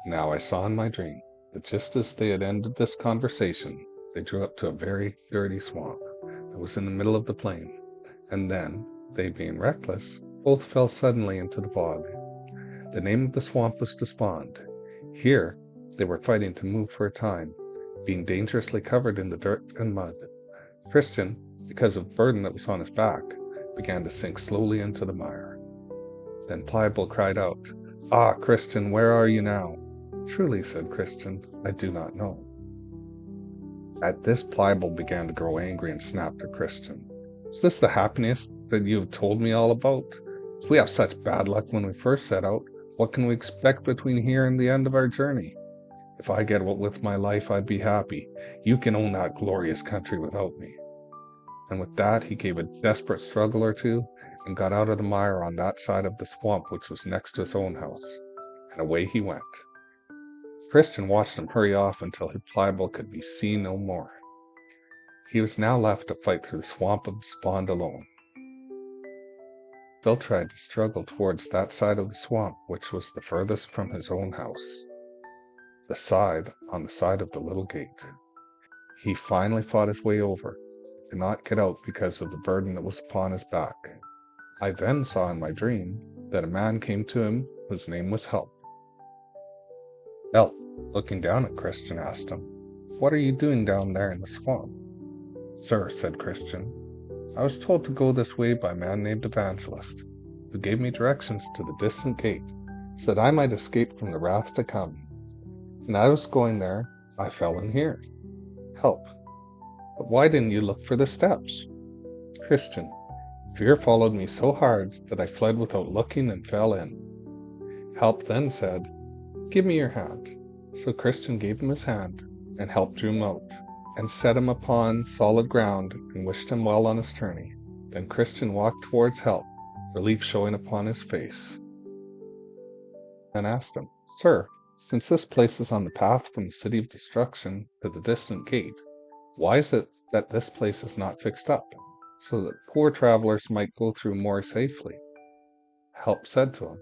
Now I saw in my dream that just as they had ended this conversation, they drew up to a very dirty swamp that was in the middle of the plain, and then, they being reckless, both fell suddenly into the bog. The name of the swamp was Despond. Here they were fighting to move for a time, being dangerously covered in the dirt and mud. Christian, because of the burden that was on his back, began to sink slowly into the mire. Then Pliable cried out, "Ah, Christian, where are you now?" "Truly," said Christian, "I do not know." At this Pliable began to grow angry and snapped at Christian. "Is this the happiness that you have told me all about? If we have such bad luck when we first set out, what can we expect between here and the end of our journey? If I get with my life, I'd be happy. You can own that glorious country without me." And with that, he gave a desperate struggle or two and got out of the mire on that side of the swamp which was next to his own house, and away he went. Christian watched him hurry off until Pliable could be seen no more. He was now left to fight through the swamp of despond alone. Still tried to struggle towards that side of the swamp which was the furthest from his own house, the side on the side of the little gate. He finally fought his way over, could not get out because of the burden that was upon his back. I then saw in my dream that a man came to him whose name was Help. Help, looking down at Christian, asked him, "What are you doing down there in the swamp?" "Sir," said Christian, "I was told to go this way by a man named Evangelist, who gave me directions to the distant gate, so that I might escape from the wrath to come. And I was going there, I fell in here." Help: "But why didn't you look for the steps?" Christian: "Fear followed me so hard that I fled without looking and fell in." Help then said, "Give me your hand." So Christian gave him his hand, and Help drew him out, and set him upon solid ground, and wished him well on his journey. Then Christian walked towards Help, relief showing upon his face, and asked him, "Sir, since this place is on the path from the city of destruction to the distant gate, why is it that this place is not fixed up, so that poor travelers might go through more safely?" Help said to him,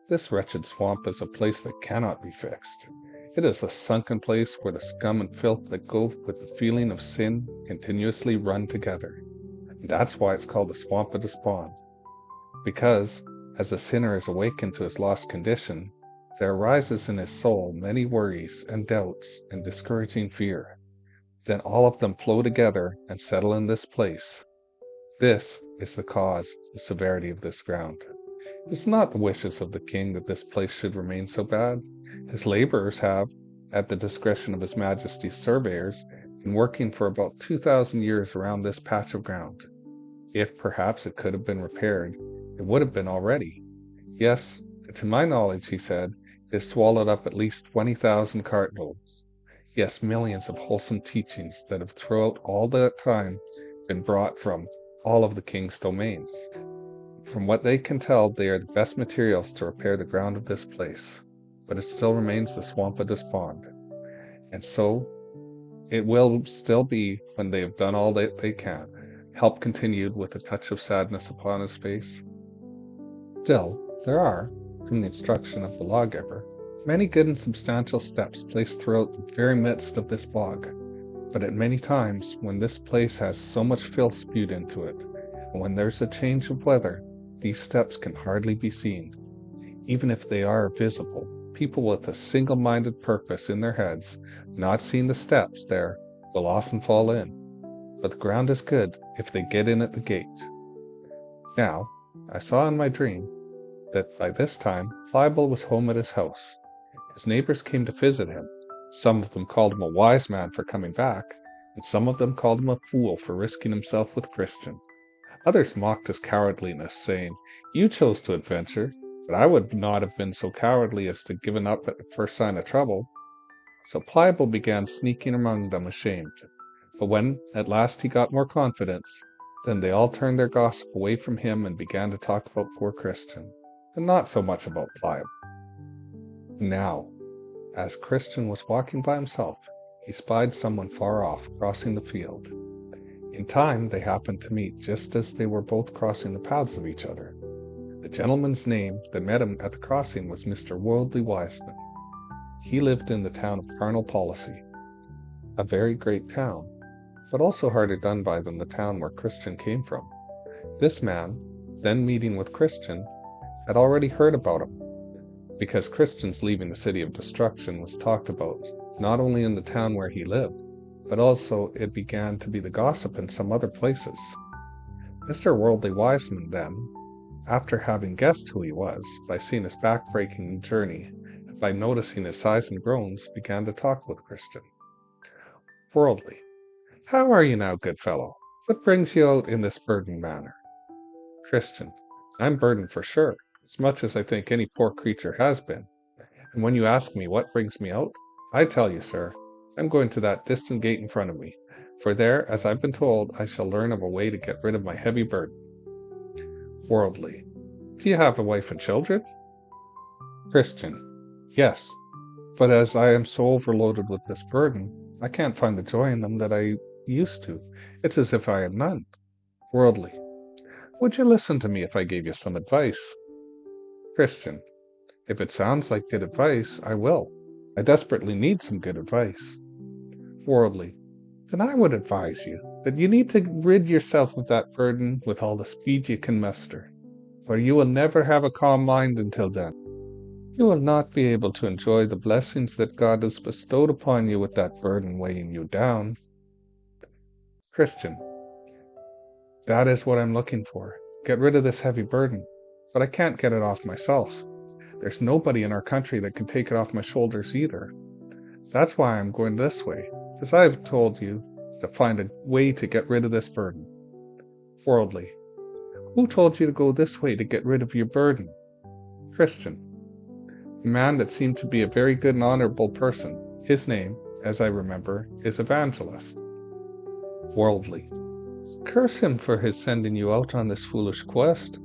"This wretched swamp is a place that cannot be fixed. It is a sunken place where the scum and filth that go with the feeling of sin continuously run together. And that's why it's called the Swamp of Despond. Because, as the sinner is awakened to his lost condition, there arises in his soul many worries and doubts and discouraging fear. Then all of them flow together and settle in this place. This is the cause of the severity of this ground. It is not the wishes of the king that this place should remain so bad. His laborers have, at the discretion of His Majesty's surveyors, been working for about 2,000 years around this patch of ground. If perhaps it could have been repaired, it would have been already. Yes, to my knowledge," he said, "it has swallowed up at least 20,000 cartloads. Yes, millions of wholesome teachings that have throughout all that time been brought from all of the king's domains. From what they can tell, they are the best materials to repair the ground of this place, but it still remains the Swamp of Despond. And so it will still be when they have done all that they can," Help continued with a touch of sadness upon his face. "Still, there are, from the instruction of the lawgiver, many good and substantial steps placed throughout the very midst of this bog. But at many times, when this place has so much filth spewed into it, and when there's a change of weather, these steps can hardly be seen. Even if they are visible, people with a single-minded purpose in their heads, not seeing the steps there, will often fall in. But the ground is good if they get in at the gate. Now, I saw in my dream that by this time Pliable was home at his house. His neighbors came to visit him. Some of them called him a wise man for coming back, and some of them called him a fool for risking himself with Christian. Others mocked his cowardliness, saying, "You chose to adventure, but I would not have been so cowardly as to give up at the first sign of trouble." So Pliable began sneaking among them ashamed. But when at last he got more confidence, then they all turned their gossip away from him and began to talk about poor Christian, and not so much about Pliable. Now, as Christian was walking by himself, he spied someone far off crossing the field. In time they happened to meet just as they were both crossing the paths of each other. The gentleman's name that met him at the crossing was Mr. Worldly Wiseman. He lived in the town of Carnal Policy, a very great town, but also harder done by than the town where Christian came from. This man, then meeting with Christian, had already heard about him, because Christian's leaving the city of destruction was talked about not only in the town where he lived, but also it began to be the gossip in some other places. Mr. Worldly Wiseman then, after having guessed who he was, by seeing his back-breaking journey, and by noticing his sighs and groans, began to talk with Christian. Worldly, how are you now, good fellow? What brings you out in this burdened manner? Christian, I'm burdened for sure, as much as I think any poor creature has been. And when you ask me what brings me out, I tell you, sir, I'm going to that distant gate in front of me, for there, as I've been told, I shall learn of a way to get rid of my heavy burden. Worldly, do you have a wife and children? Christian, yes, but as I am so overloaded with this burden, I can't find the joy in them that I used to. It's as if I had none. Worldly, would you listen to me if I gave you some advice? Christian, if it sounds like good advice, I will. I desperately need some good advice. Worldly, then I would advise you that you need to rid yourself of that burden with all the speed you can muster, for you will never have a calm mind until then. You will not be able to enjoy the blessings that God has bestowed upon you with that burden weighing you down. Christian, that is what I'm looking for. Get rid of this heavy burden, but I can't get it off myself. There's nobody in our country that can take it off my shoulders either. That's why I'm going this way, because I have told you to find a way to get rid of this burden. Worldly, who told you to go this way to get rid of your burden? Christian, a man that seemed to be a very good and honorable person. His name, as I remember, is Evangelist. Worldly, curse him for his sending you out on this foolish quest.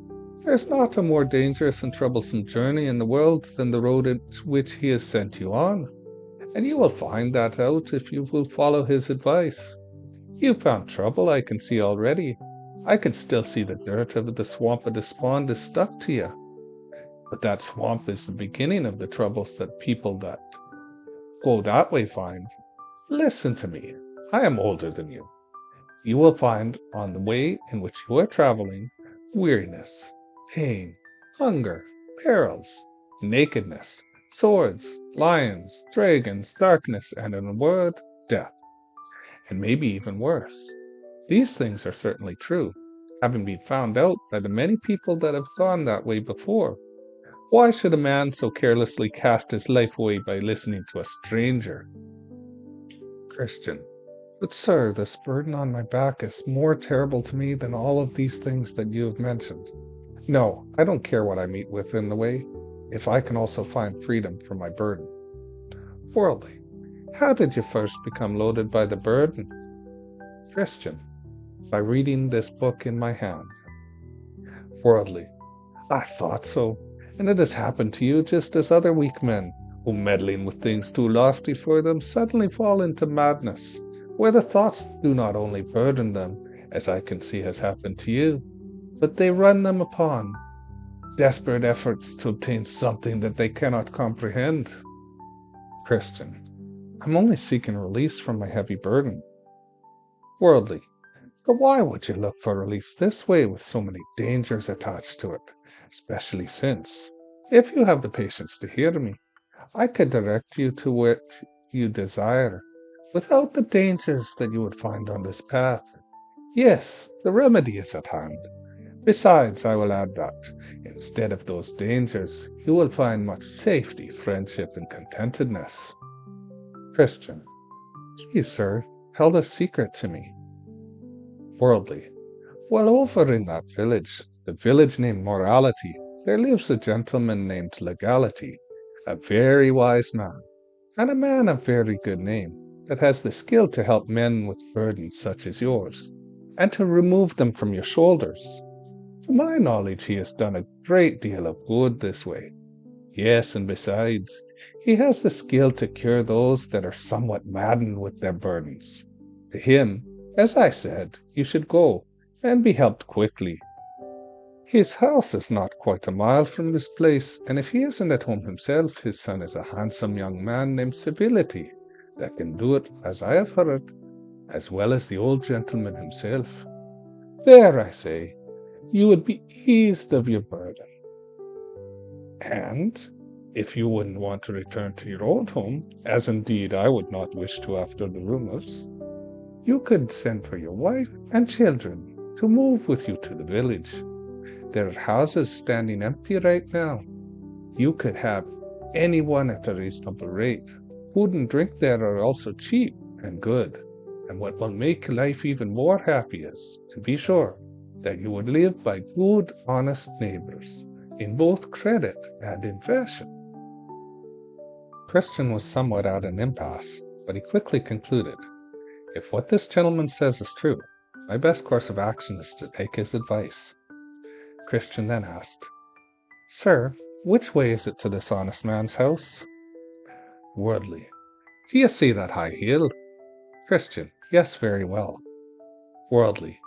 There's not a more dangerous and troublesome journey in the world than the road which he has sent you on, and you will find that out if you will follow his advice. You've found trouble, I can see already. I can still see the dirt of the swamp of despond is stuck to you. But that swamp is the beginning of the troubles that people that go that way find. Listen to me. I am older than you. You will find on the way in which you are traveling weariness, pain, hunger, perils, nakedness, swords, lions, dragons, darkness, and in a word, death. And maybe even worse. These things are certainly true, having been found out by the many people that have gone that way before. Why should a man so carelessly cast his life away by listening to a stranger? Christian, but sir, this burden on my back is more terrible to me than all of these things that you have mentioned. No, I don't care what I meet with in the way, if I can also find freedom from my burden. Worldly, how did you first become loaded by the burden? Christian, by reading this book in my hand. Worldly, I thought so, and it has happened to you just as other weak men, who meddling with things too lofty for them, suddenly fall into madness, where the thoughts do not only burden them, as I can see has happened to you, but they run them upon desperate efforts to obtain something that they cannot comprehend. Christian, I'm only seeking release from my heavy burden. Worldly, but why would you look for release this way with so many dangers attached to it, especially since, if you have the patience to hear me, I could direct you to what you desire, without the dangers that you would find on this path. Yes, the remedy is at hand. Besides, I will add that, instead of those dangers, you will find much safety, friendship, and contentedness. Christian, please, sir, tell the secret to me. Worldly, well, over in that village, the village named Morality, there lives a gentleman named Legality, a very wise man, and a man of very good name, that has the skill to help men with burdens such as yours, and to remove them from your shoulders. To my knowledge, he has done a great deal of good this way. Yes, and besides, he has the skill to cure those that are somewhat maddened with their burdens. To him, as I said, you should go, and be helped quickly. His house is not quite a mile from this place, and if he isn't at home himself, his son is a handsome young man named Civility that can do it, as I have heard, as well as the old gentleman himself. There, I say, you would be eased of your burden. And if you wouldn't want to return to your old home, as indeed I would not wish to after the rumors, you could send for your wife and children to move with you to the village. There are houses standing empty right now. You could have anyone at a reasonable rate. Food and drink there are also cheap and good. And what will make life even more happy is, to be sure, that you would live by good, honest neighbors, in both credit and in fashion. Christian was somewhat at an impasse, but he quickly concluded, if what this gentleman says is true, my best course of action is to take his advice. Christian then asked, Sir, which way is it to this honest man's house? Worldly. Do you see that high hill? Christian. Yes, very well. Worldly.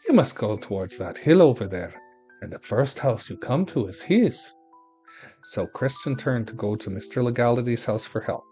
You must go towards that hill over there, and the first house you come to is his. So Christian turned to go to Mr. Legality's house for help.